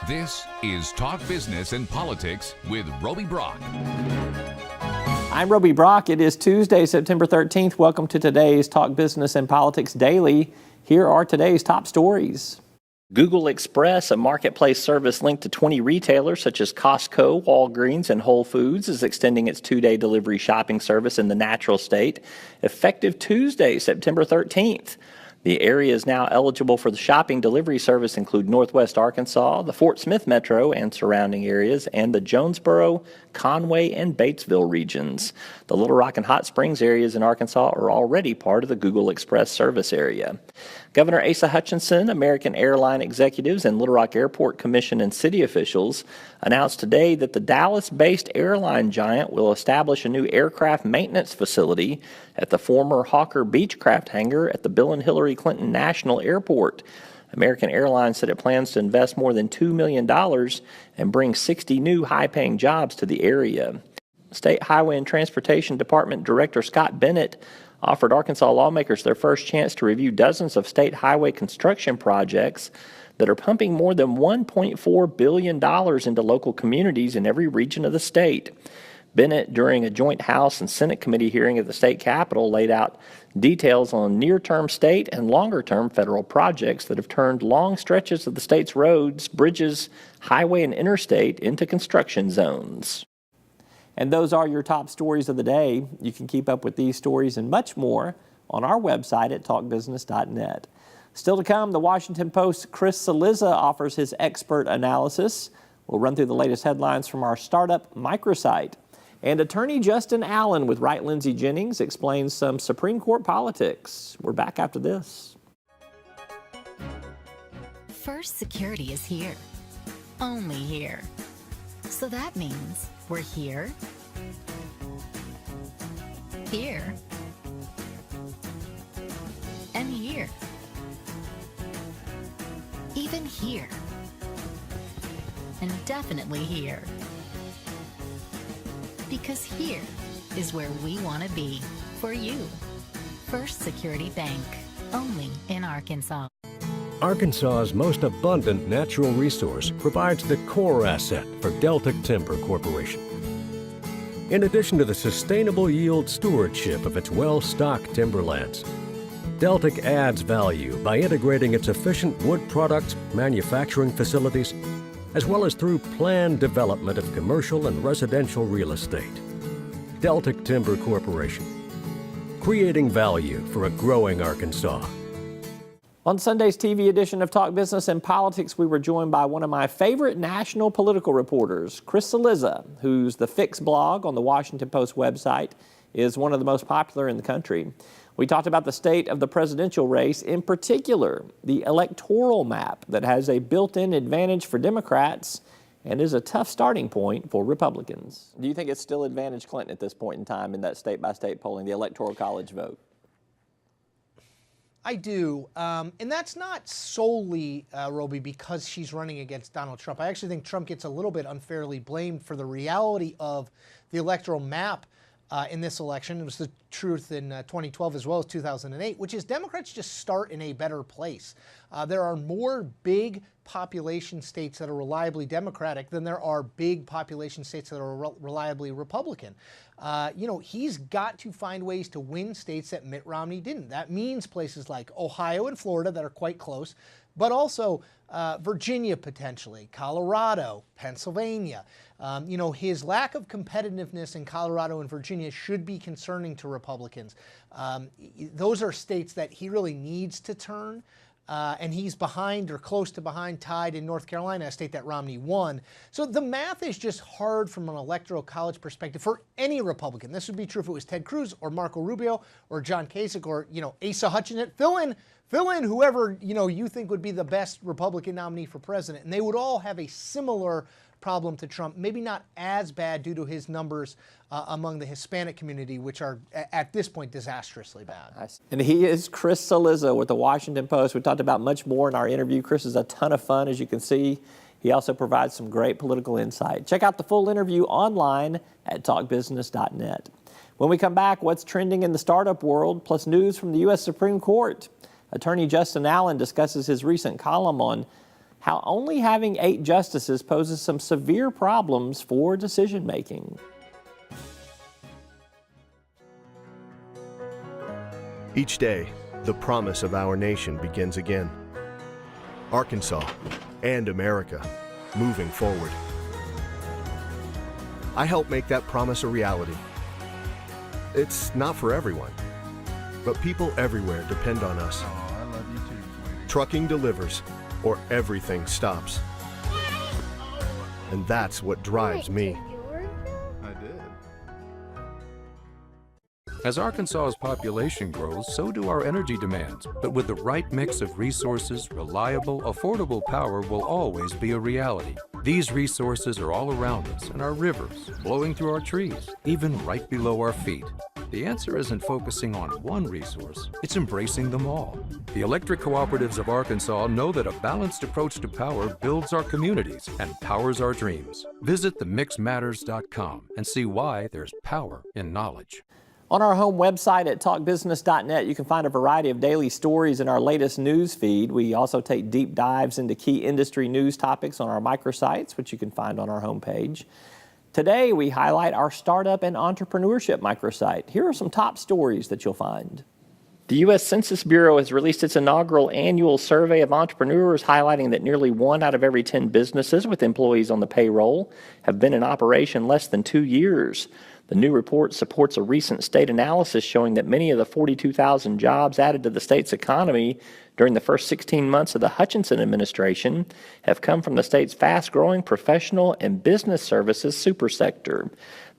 This is Talk Business and Politics with Roby Brock. I'm Roby Brock. It is Tuesday, September 13th. Welcome to today's Talk Business and Politics Daily. Here are today's top stories. Google Express, a marketplace service linked to 20 retailers such as Costco, Walgreens, and Whole Foods, is extending its two-day delivery shopping service in the natural state, effective Tuesday, September 13th. The areas now eligible for the shopping delivery service include Northwest Arkansas, the Fort Smith Metro and surrounding areas, and the Jonesboro, Conway, and Batesville regions. The Little Rock and Hot Springs areas in Arkansas are already part of the Google Express service area. Governor Asa Hutchinson, American airline executives, and Little Rock Airport Commission and city officials announced today that the Dallas-based airline giant will establish a new aircraft maintenance facility at the former Hawker Beechcraft hangar at the Bill and Hillary Clinton National Airport. American Airlines said it plans to invest more than $2 million and bring 60 new high-paying jobs to the area. State Highway and Transportation Department Director Scott Bennett offered Arkansas lawmakers their first chance to review dozens of state highway construction projects that are pumping more than $1.4 billion into local communities in every region of the state. Bennett, during a joint House and Senate committee hearing at the state capitol, laid out details on near-term state and longer-term federal projects that have turned long stretches of the state's roads, bridges, highway, and interstate into construction zones. And those are your top stories of the day. You can keep up with these stories and much more on our website at talkbusiness.net. Still to come, the Washington Post's Chris Cillizza offers his expert analysis. We'll run through the latest headlines from our startup microsite. And attorney Justin Allen with Wright Lindsay Jennings explains some Supreme Court politics. We're back after this. First Security is here. Only here. So that means we're here, here, and here. Even here. And definitely here. Because here is where we want to be for you. First Security Bank, only in Arkansas. Arkansas's most abundant natural resource provides the core asset for Deltic Timber Corporation. In addition to the sustainable yield stewardship of its well-stocked timberlands, Deltic adds value by integrating its efficient wood products manufacturing facilities, as well as through planned development of commercial and residential real estate. Deltic Timber Corporation, creating value for a growing Arkansas. On Sunday's TV edition of Talk Business and Politics, we were joined by one of my favorite national political reporters, Chris Cillizza, whose The Fix blog on the Washington Post website is one of the most popular in the country. We talked about the state of the presidential race, in particular, the electoral map that has a built-in advantage for Democrats and is a tough starting point for Republicans. Do you think it's still advantage Clinton at this point in time in that state-by-state polling, the Electoral College vote? I do, and that's not solely, Roby, because she's running against Donald Trump. I actually think Trump gets a little bit unfairly blamed for the reality of the electoral map in this election. It was the truth in 2012 as well as 2008, which is Democrats just start in a better place. There are more big population states that are reliably Democratic than there are big population states that are reliably Republican. He's got to find ways to win states that Mitt Romney didn't. That means places like Ohio and Florida that are quite close, but also Virginia potentially, Colorado, Pennsylvania. His lack of competitiveness in Colorado and Virginia should be concerning to Republicans. Those are states that he really needs to turn. And he's behind or close to behind, tied in North Carolina, a state that Romney won. So the math is just hard from an electoral college perspective for any Republican. This would be true if it was Ted Cruz or Marco Rubio or John Kasich or, Asa Hutchinson. Fill in whoever, you think would be the best Republican nominee for president. And they would all have a similar problem to Trump, maybe not as bad due to his numbers among the Hispanic community, which are at this point disastrously bad. And he is Chris Cillizza with the Washington Post. We talked about much more in our interview. Chris is a ton of fun, as you can see. He also provides some great political insight. Check out the full interview online at talkbusiness.net. When we come back, what's trending in the startup world, plus news from the U.S. Supreme Court. Attorney Justin Allen discusses his recent column on how only having 8 justices poses some severe problems for decision making. Each day, the promise of our nation begins again. Arkansas and America moving forward. I help make that promise a reality. It's not for everyone, but people everywhere depend on us. Oh, I love you too, sweetie. Trucking delivers, or everything stops. And that's what drives me. I did. As Arkansas's population grows, so do our energy demands. But with the right mix of resources, reliable, affordable power will always be a reality. These resources are all around us in our rivers, blowing through our trees, even right below our feet. The answer isn't focusing on one resource, it's embracing them all. The electric cooperatives of Arkansas know that a balanced approach to power builds our communities and powers our dreams. Visit themixmatters.com and see why there's power in knowledge. On our home website at talkbusiness.net, you can find a variety of daily stories in our latest news feed. We also take deep dives into key industry news topics on our microsites, which you can find on our homepage. Today, we highlight our startup and entrepreneurship microsite. Here are some top stories that you'll find. The U.S. Census Bureau has released its inaugural annual survey of entrepreneurs, highlighting that nearly 1 out of every 10 businesses with employees on the payroll have been in operation less than 2 years. The new report supports a recent state analysis showing that many of the 42,000 jobs added to the state's economy during the first 16 months of the Hutchinson administration have come from the state's fast-growing professional and business services supersector.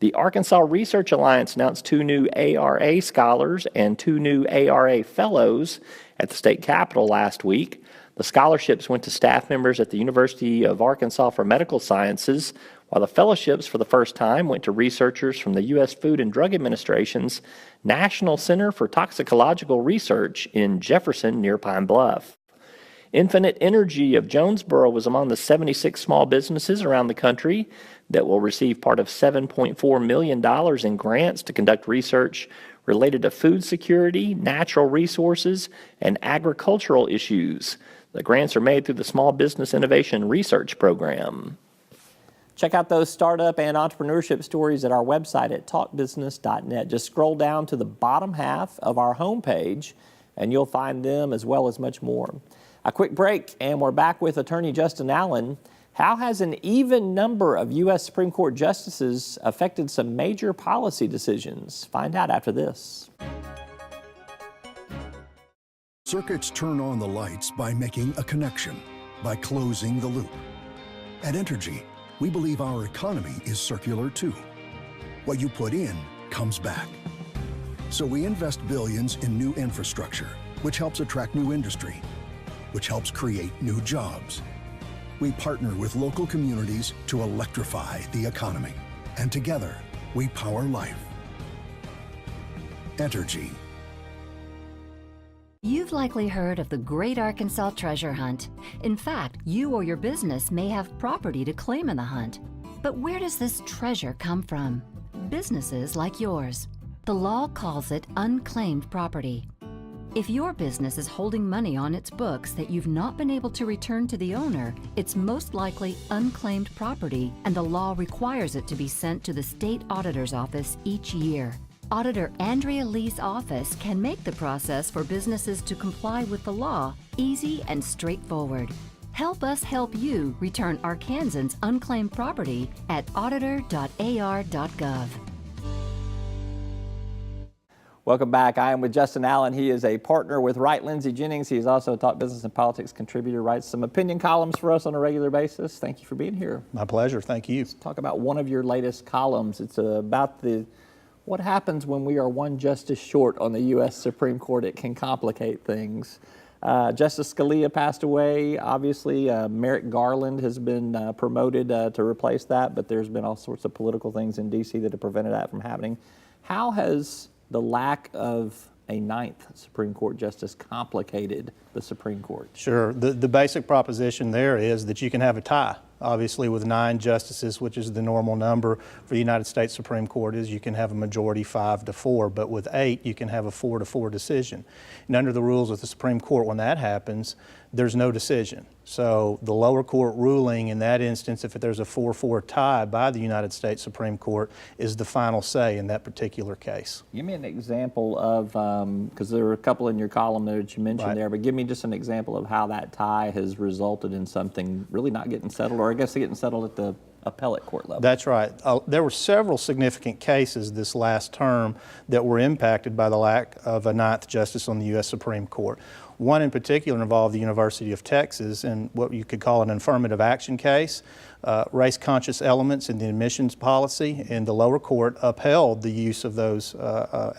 The Arkansas Research Alliance announced 2 new ARA scholars and 2 new ARA fellows at the state capitol last week. The scholarships went to staff members at the University of Arkansas for Medical Sciences, while the fellowships for the first time went to researchers from the U.S. Food and Drug Administration's National Center for Toxicological Research in Jefferson near Pine Bluff. Infinite Energy of Jonesboro was among the 76 small businesses around the country that will receive part of $7.4 million in grants to conduct research related to food security, natural resources, and agricultural issues. The grants are made through the Small Business Innovation Research Program. Check out those startup and entrepreneurship stories at our website at talkbusiness.net. Just scroll down to the bottom half of our homepage and you'll find them as well as much more. A quick break and we're back with Attorney Justin Allen. How has an even number of U.S. Supreme Court justices affected some major policy decisions? Find out after this. Circuits turn on the lights by making a connection, by closing the loop. At Entergy, we believe our economy is circular too. What you put in comes back. So we invest billions in new infrastructure, which helps attract new industry, which helps create new jobs. We partner with local communities to electrify the economy. And together, we power life. Entergy. You've likely heard of the Great Arkansas Treasure Hunt. In fact, you or your business may have property to claim in the hunt. But where does this treasure come from? Businesses like yours. The law calls it unclaimed property. If your business is holding money on its books that you've not been able to return to the owner, it's most likely unclaimed property, and the law requires it to be sent to the state auditor's office each year. Auditor Andrea Lee's office can make the process for businesses to comply with the law easy and straightforward. Help us help you return Arkansans' unclaimed property at auditor.ar.gov. Welcome back. I am with Justin Allen. He is a partner with Wright Lindsay Jennings. He is also a Talk Business and Politics contributor, writes some opinion columns for us on a regular basis. Thank you for being here. My pleasure. Thank you. Let's talk about one of your latest columns. It's about what happens when we are one justice short on the U.S. Supreme Court. It can complicate things. Justice Scalia passed away. Obviously, Merrick Garland has been promoted to replace that, but there's been all sorts of political things in D.C. that have prevented that from happening. How has the lack of a ninth Supreme Court justice complicated the Supreme Court? Sure. The basic proposition there is that you can have a tie. Obviously, with 9 justices, which is the normal number for the United States Supreme Court, is you can have a majority 5-4, but with 8, you can have a 4-4 decision. And under the rules of the Supreme Court, when that happens, there's no decision. So the lower court ruling in that instance, if there's a 4-4 tie by the United States Supreme Court, is the final say in that particular case. Give me an example of, because there were a couple in your column that you mentioned there, but give me just an example of how that tie has resulted in something really not getting settled, or I guess getting settled at the appellate court level. That's right. There were several significant cases this last term that were impacted by the lack of a ninth justice on the U.S. Supreme Court. One in particular involved the University of Texas in what you could call an affirmative action case, race-conscious elements in the admissions policy, and the lower court upheld the use of those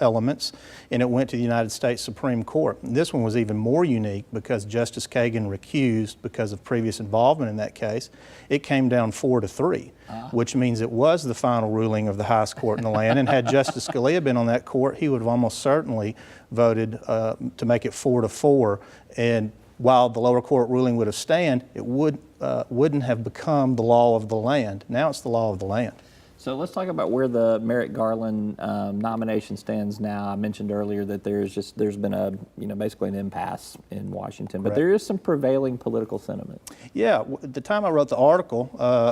elements, and it went to the United States Supreme Court. And this one was even more unique because Justice Kagan recused because of previous involvement in that case. It came down 4-3, which means it was the final ruling of the highest court in the land, and had Justice Scalia been on that court, he would have almost certainly voted to make it 4-4, and while the lower court ruling would have stayed, it wouldn't have become the law of the land. Now it's the law of the land. So let's talk about where the Merrick Garland nomination stands now. I mentioned earlier that there's been a basically an impasse in Washington, but there is some prevailing political sentiment. Yeah, at the time I wrote the article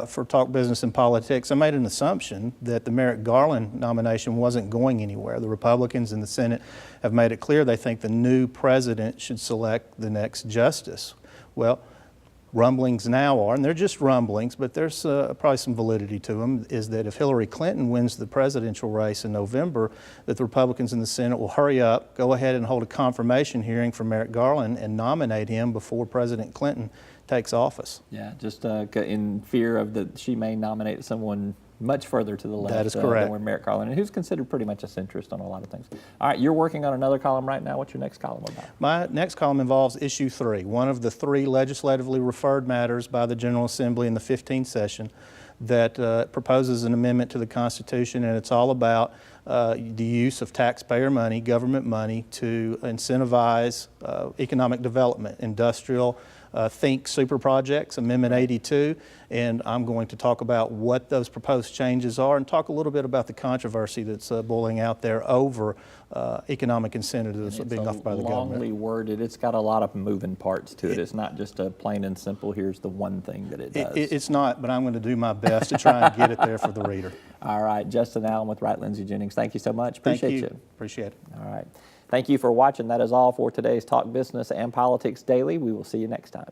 for Talk Business and Politics, I made an assumption that the Merrick Garland nomination wasn't going anywhere. The Republicans in the Senate have made it clear they think the new president should select the next justice. Well, rumblings now are, and they're just rumblings, but there's probably some validity to them, is that if Hillary Clinton wins the presidential race in November, that the Republicans in the Senate will hurry up, go ahead and hold a confirmation hearing for Merrick Garland and nominate him before President Clinton takes office. Yeah, just in fear of that she may nominate someone much further to the left. That is correct. Than where Merrick Garland, and who's considered pretty much a centrist on a lot of things. All right, you're working on another column right now. What's your next column about? My next column involves issue 3, one of the 3 legislatively referred matters by the General Assembly in the 15th session that proposes an amendment to the Constitution, and it's all about the use of taxpayer money, government money, to incentivize economic development, industrial, think super projects, Amendment 82, and I'm going to talk about what those proposed changes are and talk a little bit about the controversy that's boiling out there over economic incentives being offered by the government. It's longly worded. It's got a lot of moving parts to it. It's not just a plain and simple, here's the one thing that it does. It's not, but I'm going to do my best to try and get it there for the reader. All right, Justin Allen with Wright Lindsey Jennings, thank you so much. Appreciate you. Appreciate it. All right. Thank you for watching. That is all for today's Talk Business and Politics Daily. We will see you next time.